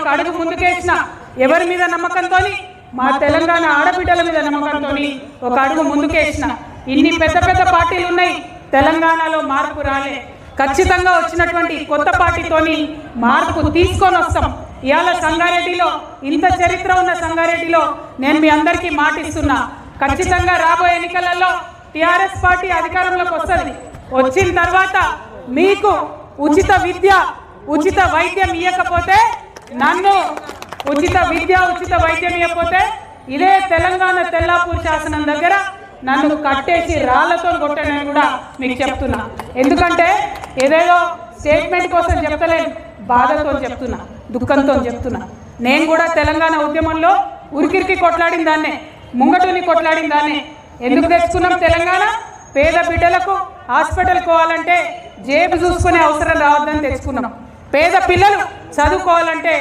ఒక అడుగు ముందుకేసిన ఎవరి మీద నమ్మకంతో మా తెలంగాణ ఆడబిడ్డల మీద నమ్మకంతో ఒక అడుగు ముందుకేసిన ఇన్ని పెద్ద పెద్ద పార్టీలు ఉన్నాయి తెలంగాణలో మార్పు రాలే ఖచ్చితంగా వచ్చినటువంటి కొత్త పార్టీతోని మార్పు తీసుకొని వస్తాం ఇవాళ సంగారెడ్డిలో ఇంత చరిత్ర ఉన్న సంగారెడ్డిలో నేను మీ అందరికీ మాటిస్తున్నా ఖచ్చితంగా రాబోయే ఎన్నికలలో టిఆర్ఎస్ పార్టీ అధికారంలోకి వస్తుంది వచ్చిన తర్వాత మీకు ఉచిత విద్య ఉచిత వైద్యం ఇవ్వకపోతే నన్ను ఉచిత విద్య ఉచిత వైద్యం ఇవ్వకపోతే ఇదే తెలంగాణ తెల్లాపూర్ శాసనం దగ్గర నన్ను కట్టేసి రాళ్లతో కొట్టానని కూడా మీకు చెప్తున్నా ఎందుకంటే ఏదేదో స్టేట్మెంట్ కోసం చెప్తలేను బాధతో చెప్తున్నా దుఃఖంతో చెప్తున్నా నేను కూడా తెలంగాణ ఉద్యమంలో ఉరికిరికి కొట్లాడిన దాన్నే ముంగటుని కొట్లాడిన దాన్నే ఎందుకు తెచ్చుకున్నాం తెలంగాణ పేద బిడ్డలకు హాస్పిటల్ పోవాలంటే జేబు చూసుకునే అవసరం రావద్దని తెచ్చుకున్నాం పేద పిల్లలు చదువుకోవాలంటే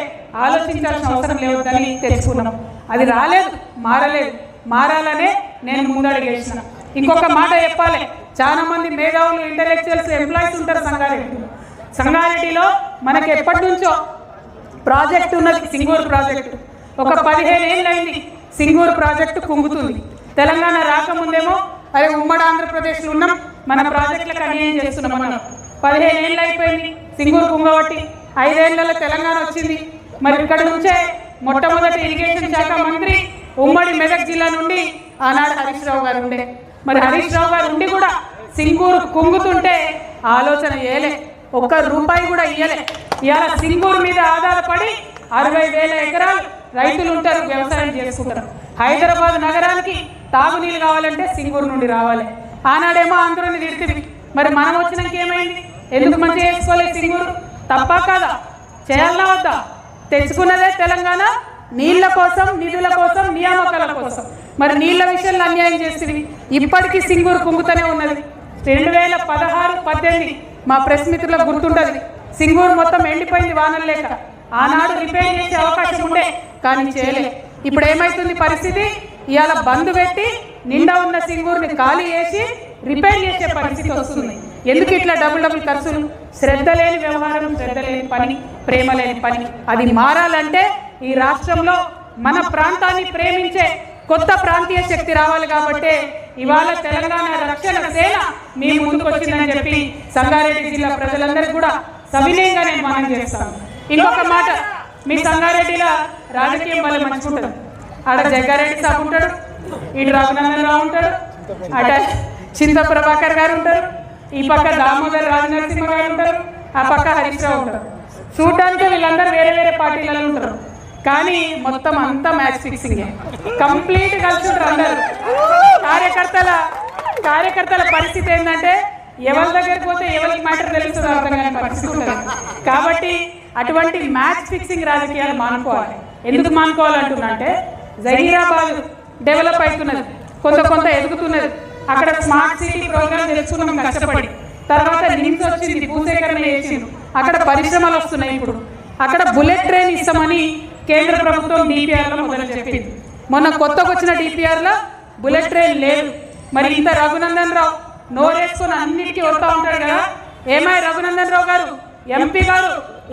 ఆలోచించాల్సిన అవసరం లేవద్దని తెచ్చుకున్నాం అది రాలేదు మారలేదు మారాలనే నేను ముందడుగేసిన ఇంకొక మాట చెప్పాలి చాలా మంది మేధావులు ఇంటెలెక్చువల్స్ ఎంప్లాయీస్ ఉంటారు సంగారెడ్డిలో మనకి ఎప్పటి నుంచో ప్రాజెక్ట్ ఉన్నది సింగూరు ప్రాజెక్టు ఒక 15 ఏళ్ళు అయింది సింగూరు ప్రాజెక్టు కుంగుతుంది తెలంగాణ రాకముందేమో అదే ఉమ్మడి ఆంధ్రప్రదేశ్లో ఉన్నాం మన ప్రాజెక్టులకు అన్యాయం చేస్తున్నాం మనం 15 ఏళ్ళు అయిపోయింది సింగూరు కుంగబట్టి 5 ఏళ్లలో తెలంగాణ వచ్చింది మరి ఇక్కడ నుంచే మొట్టమొదటి ఇరిగేషన్ శాఖ మంత్రి ఉమ్మడి మెదక్ జిల్లా నుండి ఆనాడు హరీష్ రావు గారు ఉండే మరి హరీష్ రావు గారు ఉండి కూడా సింగూరు కుంగుతుంటే ఆలోచన చేయలే ఒక్క రూపాయి కూడా ఇయ్యలే ఇవాళ సింగూరు మీద ఆధారపడి 60,000 ఎకరాలు రైతులు ఉంటారు వ్యవసాయం చేసుకుంటారు హైదరాబాద్ నగరానికి తాగునీళ్ళు కావాలంటే సింగూరు నుండి రావాలి ఆనాడేమో ఆంధ్రుని తిడుతుంది మరి మనం వచ్చినాక ఏమైంది ఎందుకు మంచిగా చేసుకోలేదు సింగూరు తప్ప కాదా చేయాలన్నా వద్దా తెచ్చుకున్నదే తెలంగాణ నీళ్ల కోసం నిధుల కోసం నియామకాల కోసం మరి నీళ్ల విషయంలో అన్యాయం చేస్తుంది ఇప్పటికీ సింగూరు కుంగుతూనే ఉన్నది 2016-18 మా ప్రెస్ మిత్రులకు గుర్తుంటుంది సింగూరు మొత్తం ఎండిపోయింది వానలు లేక ఆనాడు రిపేర్ చేసే అవకాశం ఉండే కానీ చేయలే ఇప్పుడు ఏమైతుంది పరిస్థితి ఇవాళ బంద్ పెట్టి నిండా ఉన్న సింగూరుని ఖాళీ చేసి రిపేర్ చేసే పరిస్థితి వస్తుంది ఎందుకు ఇట్లా డబుల్ ఖర్చులు శ్రద్ధ లేని వ్యవహారం శ్రద్ధ లేని పని ప్రేమ లేని పని అది మారాలంటే ఈ రాష్ట్రంలో మన ప్రాంతాన్ని ప్రేమించే కొత్త ప్రాంతీయ శక్తి రావాలి కాబట్టి ఇవాళ తెలంగాణ రక్షణ సేన మీ ముందుకు వచ్చిందని చెప్పి సంగారెడ్డి జిల్లా ప్రజలందరికీ కూడా సవినయంగా నేను మనం చేస్తాను ఇంకొక మాట మీ సంగారెడ్డిలో రాజకీయం వాళ్ళు మంచుకుంటారు ఆడ జగ్గారెడ్డి సాబ్ ఉంటాడు ఇటు రఘునందన్ రావు ఉంటాడు అట చింత ప్రభాకర్ గారు ఉంటారు ఈ పక్క దామోదర్ రాజనరసింహ గారు ఉంటారు ఆ పక్క హరీష్ రావు ఉంటారు చూడడానికి వీళ్ళందరూ వేరే వేరే పార్టీలలో ఉంటారు కానీ మొత్తం అంతా మ్యాచ్ ఫిక్సింగ్ కంప్లీట్ కలిసి ఉంటారు అందరు కార్యకర్తల పరిస్థితి ఏంటంటే ఎవరి దగ్గరికి పోతే ఎవరికి మ్యాటర్ తెలుస్తుందో అర్థం కాని పరిస్థితి ఉంటుంది కాబట్టి అటువంటి మ్యాచ్ ఫిక్సింగ్ రాజకీయాలు మానుకోవాలి ఎందుకు మానుకోవాలంటున్నా అంటే జహీరాబాద్ డెవలప్ అవుతున్నది కొంత ఎదుగుతున్నది అక్కడ స్మార్ట్ సిటీ ప్రోగ్రామ్ తెలుసుకున్నాం కష్టపడి తర్వాత నిమ్స్ వచ్చింది భూసేకరణ చేసింది అక్కడ పరిశ్రమలు వస్తున్నాయి ఇప్పుడు అక్కడ బుల్లెట్ ట్రైన్ ఇస్తామని కేంద్ర ప్రభుత్వం డిపిఆర్లో మొదలు చెప్పింది మొన్న కొత్తగా వచ్చిన డిపిఆర్లో బుల్లెట్ ట్రైన్ లేదు మరి ఇంత రఘునందన్ రావు నోరేసుకొని అన్నిటికీ వస్తూ ఉంటాడు కదా ఏమై రఘునందన్ రావు గారు ఎంపీ గారు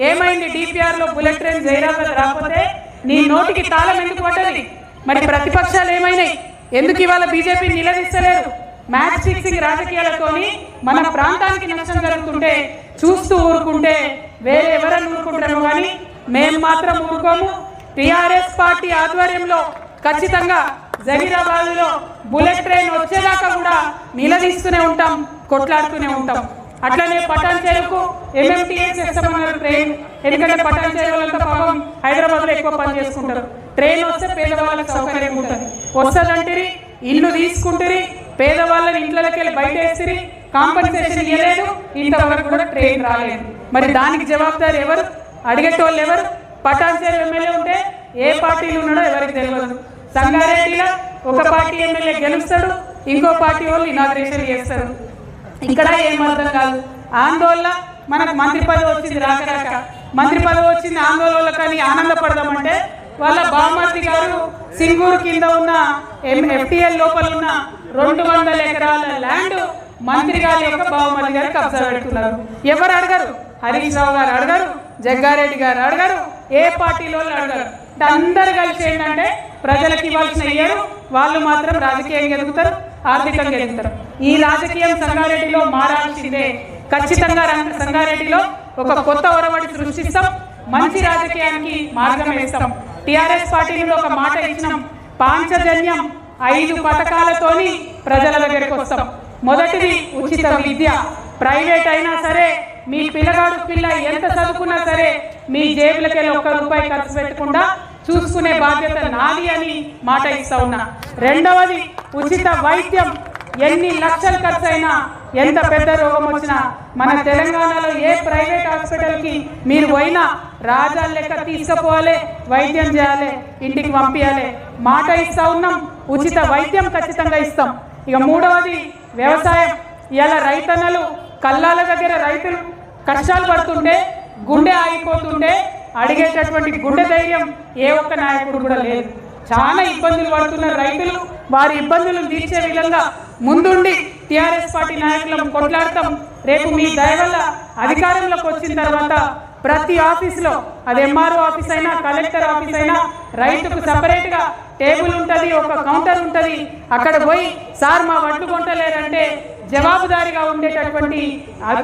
ఏమైంది డిపిఆర్లో బుల్లెట్ ట్రైన్ జైరాబాద్ రాకపోతే నీ నోటికి తాళం ఎందుకు పడ్డది మరి ప్రతిపక్షాలు ఏమైనాయి ఎందుకు ఇవాళ బీజేపీ నిలదీస్తలేరు మ్యాచ్ ఫిక్సింగ్ రాజకీయాలతోని మన ప్రాంతానికి నష్టం జరుగుతుంటే చూస్తూ ఊరుకుంటే వేరే ఎవరైనా ఊరుకుంటారేమో కానీ మేము మాత్రం ఊరుకోము టిఆర్ఎస్ పార్టీ ఆధ్వర్యంలో ఖచ్చితంగా జహీరాబాద్లో బుల్లెట్ ట్రైన్ వచ్చేదాకా కూడా నిలదీస్తూనే ఉంటాం కొట్లాడుతూనే ఉంటాం అట్లనే పటాన్ చెరువుకు ఎంఎంటీఎస్ చేస్తామన్నారు ట్రైన్ ఎందుకంటే పటాన్ చెరువులంతా పాపం హైదరాబాద్లో ఎక్కువ పని చేసుకుంటారు ట్రైన్ వస్తే పేదవాళ్ళకి సౌకర్యం ఉంటుంది వస్తుందంటే ఇల్లు తీసుకుంటారు పేదవాళ్ళని ఇంట్లోకి వెళ్ళి బయట వేస్తారు కాంపెన్సేషన్ ఇవ్వలేదు ఇంతవరకు కూడా ట్రైన్ రాలేదు మరి దానికి జవాబుదారు ఎవరు అడిగేటోళ్ళు ఎవరు పటాన్ చెరువు ఎమ్మెల్యే ఉంటే ఏ పార్టీలు ఉన్నాడో ఎవరికి తెలియదు సంగారెడ్డిలో ఒక పార్టీ ఎమ్మెల్యే గెలుస్తాడు ఇంకో పార్టీ వాళ్ళు ఇనాగ్రేషన్ చేస్తారు ఇక్కడ ఏం అర్థం కాదు ఆందోళన మనకు మంత్రి పదవి వచ్చింది రాక మంత్రి పదవి వచ్చింది ఆందోళనలో కానీ ఆనందపడదామంటే వాళ్ళ బామర్ది గారు సింగూరు కింద ఉన్న ఎఫ్టీఎల్ లోపల ఉన్న 200 ఎకరాల ల్యాండ్ మంత్రి గారి యొక్క బామర్ది గారు కబ్జా పెడుతున్నారు ఎవరు అడగరు హరీష్ రావు గారు అడగరు జగ్గారెడ్డి గారు అడగరు, ఏ పార్టీలో అడగరు. అందరు కలిసి ఏంటంటే ప్రజలకు ఇవ్వాల్సిన ఇయ్యరు, వాళ్ళు మాత్రం రాజకీయంగా ఎదుగుతారు, ఆర్థికంగా ఎదుగుతారు. ఈ రాజకీయం సంగారెడ్డిలో మారాల్సిందే. ఖచ్చితంగా సంగారెడ్డిలో ఒక కొత్త ఒరవడి సృష్టిస్తాం, మంచి రాజకీయానికి మార్గం వేస్తాం. టిఆర్ఎస్ పార్టీ నుండి ఒక మాట ఇచ్చినాం, పాంచజన్యం 5 పథకాలతోని ప్రజల దగ్గరికి వస్తాం. మొదటిది ఉచిత విద్య. ప్రైవేట్ అయినా సరే, మీ పిల్ల ఎంత చదువుకున్నా సరే మీ జేబులకెళ్ళి ₹1 ఖర్చు పెట్టకుండా చూసుకునే బాధ్యత నాది అని మాట ఇస్తా ఉన్నా. రెండవది ఉచిత వైద్యం. ఎన్ని లక్షలు ఖర్చు అయినా, ఎంత పెద్ద రోగం వచ్చినా మన తెలంగాణలో ఏ ప్రైవేట్ హాస్పిటల్కి మీరు పోయినా రాజాల లెక్క తీసుకుపోవాలి, వైద్యం చేయాలి, ఇంటికి పంపించాలి. మాట ఇస్తా ఉన్నాం, ఉచిత వైద్యం ఖచ్చితంగా ఇస్తాం. ఇక మూడవది వ్యవసాయం. ఇలా రైతన్నలు కల్లాల దగ్గర రైతులు కష్టాలు పడుతుంటే, గుండె ఆగిపోతుంటే అడిగేటటువంటి గుండె ధైర్యం ఏ ఒక్క నాయకుడు కూడా లేదు. చాలా ఇబ్బందులు పడుతున్నారు రైతులు. వారి ఇబ్బందులను తీర్చే విధంగా ముందుండి టిఆర్ఎస్ పార్టీ నాయకులను కొట్లాడతాం. రేపు మీ దయ వల్ల అధికారంలోకి వచ్చిన తర్వాత ప్రతి ఆఫీసులో, అది ఎంఆర్ఓ ఆఫీస్ అయినా, కలెక్టర్ ఆఫీస్ అయినా, రైతుకు సపరేట్గా టేబుల్ ఉంటుంది, ఒక కౌంటర్ ఉంటుంది. అక్కడ పోయి సార్ మా వడ్లు కొంటలేరంటే జవాబుదారీగా ఉండేటటువంటి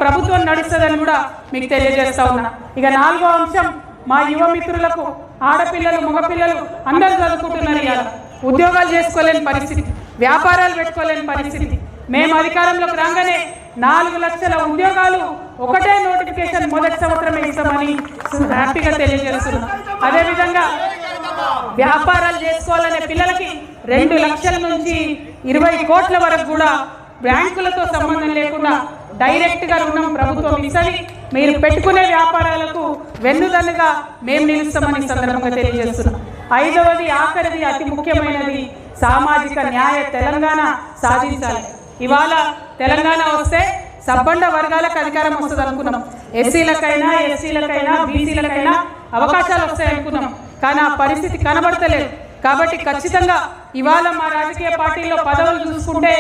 ప్రభుత్వం నడుస్తుందని కూడా మీకు తెలియజేస్తా ఉన్నా. ఇక 4వ అంశం, మా యువ మిత్రులకు, ఆడపిల్లలు మగపిల్లలు అందరూ చదువుకుంటున్నారు. ఇవాళ ఉద్యోగాలు చేసుకోలేని పరిస్థితి, వ్యాపారాలు పెట్టుకోలేని పరిస్థితి. మేము అధికారంలోకి రాగానే 4 లక్షల ఉద్యోగాలు ఒకటే నోటిఫికేషన్ మొదటి సంవత్సరమే ఇస్తామని హ్యాపీగా తెలియజేస్తున్నాం. అదేవిధంగా వ్యాపారాలు చేసుకోవాలనే పిల్లలకి 2 లక్షల నుంచి 20 కోట్ల వరకు కూడా బ్యాంకులతో సంబంధం లేకుండా డైరెక్ట్గా రుణం ప్రభుత్వం ఇస్తుంది. మీరు పెట్టుకునే వ్యాపారాలకు వెన్నుదన్నుగా మేము నిలుస్తామని సందర్భంగా తెలియజేస్తున్నాం. 5వది ఆఖరిది అతి ముఖ్యమైనది, సామాజిక న్యాయ తెలంగాణ సాధించాలి. ఇవాళ తెలంగాణ వస్తే సబ్బండ వర్గాలకు అధికారం వస్తుంది అనుకున్నాం. ఎస్సీలకైనా, ఎస్సీలకైనా, బీసీలకైనా అవకాశాలు వస్తాయి అనుకున్నాం. కానీ ఆ పరిస్థితి కనబడతలేదు. కాబట్టి ఖచ్చితంగా ఇవాళ మా రాజకీయ పార్టీల్లో పదవులు చూసుకుంటే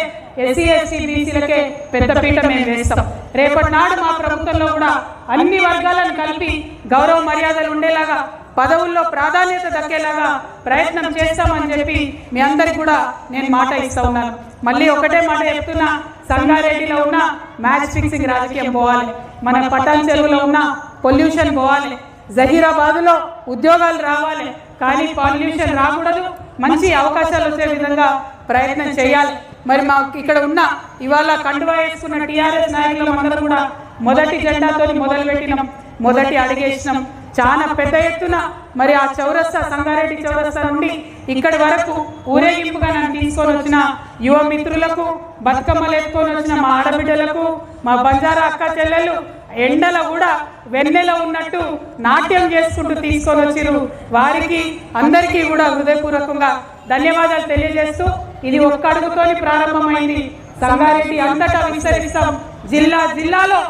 ఎస్సీ, ఎస్టీ, బీసీలకే పెద్ద పీట మేము వేస్తాం. రేపటి నాడు మా ప్రభుత్వంలో కూడా అన్ని వర్గాలను కలిపి గౌరవ మర్యాదలు ఉండేలాగా, పదవుల్లో ప్రాధాన్యత దక్కేలాగా ప్రయత్నం చేస్తామని చెప్పి మీ అందరికి కూడా నేను మాట ఇస్తా ఉన్నాను. మళ్ళీ ఒకటే మాట చెప్తున్నా, సంగారెడ్డిలో ఉన్న మ్యాచ్ ఫిక్సింగ్ రాజకీయం పోవాలి, మన పటాన్ చెరువులో ఉన్న పొల్యూషన్ పోవాలి, జహీరాబాద్లో ఉద్యోగాలు రావాలి, కానీ పొల్యూషన్ రాకూడదు, మంచి అవకాశాలు వచ్చే విధంగా ప్రయత్నం చేయాలి. మరి మాకు ఇక్కడ ఉన్న ఇవాళ కండువా వేసుకున్న టీఆర్ఎస్ నాయకులు అందరూ కూడా మొదటి జెండాతో మొదలుపెట్టినాం, మొదటి అడిగేసినాం. చాలా పెద్ద ఎత్తున మరి ఆ చౌరస్తా, సంగారెడ్డి చౌరస్తా నుండి ఇక్కడి వరకు ఊరేగింపుగా నన్ను తీసుకొని వచ్చిన యువ మిత్రులకు, బతుకమ్మలు ఎత్తుకొని వచ్చిన మా ఆడబిడ్డలకు, మా బంజారా అక్క చెల్లెలు ఎండల కూడా వెన్నెల ఉన్నట్టు నాట్యం చేసుకుంటూ తీసుకొని వచ్చిరు. వారికి అందరికీ కూడా హృదయపూర్వకంగా ధన్యవాదాలు తెలియజేస్తూ, ఇది ఒక్క అడుగుతోని ప్రారంభమైంది. సంగారెడ్డి అంతటా విస్తరిస్తాం. జిల్లాలో